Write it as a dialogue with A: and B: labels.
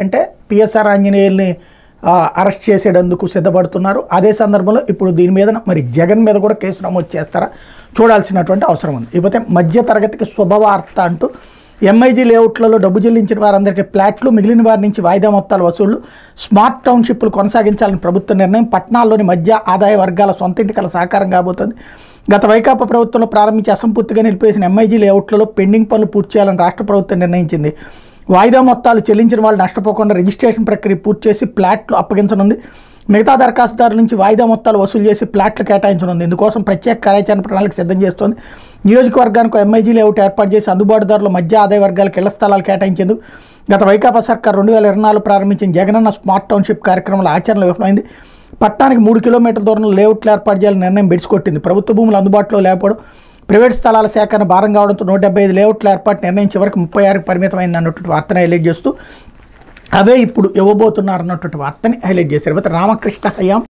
A: అంటే PSR ఆంజనేయుల్ని arrest చేసేటందుకు సిద్ధపడుతున్నారు. అదే సందర్భంలో ఇప్పుడు దీని మీద మరి జగన్ మీద కూడా కేసు నమోదు చేస్తారా చూడాల్సినటువంటి అవసరం ఉంది. ఇకపోతే మధ్య తరగతికి శుభవార్త అంటూ ఎంఐజీ లేఅవుట్లలో డబ్బు చెల్లించిన వారందరికీ ఫ్లాట్లు, మిగిలిన వారి నుంచి వాయిదా మొత్తాల వసూళ్లు, స్మార్ట్ టౌన్షిప్లు కొనసాగించాలని ప్రభుత్వ నిర్ణయం. పట్టణాల్లోని మధ్య ఆదాయ వర్గాల సొంత ఇంటి కల సాకారం కాబోతోంది. గత వైకాపా ప్రభుత్వంలో ప్రారంభించి అసంపూర్తిగా నిలిపేసిన ఎంఐజీ లేఅవుట్లలో పెండింగ్ పనులు పూర్తి చేయాలని రాష్ట్ర ప్రభుత్వం నిర్ణయించింది. వాయిదా మొత్తాలు చెల్లించిన వాళ్ళు నష్టపోకుండా రిజిస్ట్రేషన్ ప్రక్రియ పూర్తి చేసి ఫ్లాట్లు అప్పగించనుంది. మిగతా దరఖాస్తుదారుల నుంచి వాయిదా మొత్తాలు వసూలు చేసి ఫ్లాట్లు కేటాయించనుంది. ఇందుకోసం ప్రత్యేక కార్యాచరణ ప్రణాళిక సిద్ధం చేస్తోంది. నియోజకవర్గానికి ఎంఐజీ లేఅవుట్ ఏర్పాటు చేసి అందుబాటుదారులు మధ్య ఆదాయ వర్గాలకు ఇళ్ల స్థలాలు కేటాయించేందుకు గత వైకాపా సర్కార్ 2024 ప్రారంభించిన జగనన్న స్మార్ట్ టౌన్షిప్ కార్యక్రమంలో ఆచరణ విఫలమైంది. పట్టణానికి 3 కిలోమీటర్ల దూరంలో లేఅవుట్లు ఏర్పాటు చేయాలని నిర్ణయం బెడిసికొట్టింది. ప్రభుత్వ భూములు అందుబాటులో లేకపోవడం, ప్రైవేట్ స్థలాల సేకరణ భారం కావడంతో 175 లేఅవుట్ల ఏర్పాటు నిర్ణయం చివరికి 36కి పరిమితమైంది అన్నటువంటి వార్తని హైలైట్ చేస్తూ అవే ఇప్పుడు ఇవ్వబోతున్నారు అన్నటువంటి వార్తని హైలైట్ చేశారు. రామకృష్ణ హయాం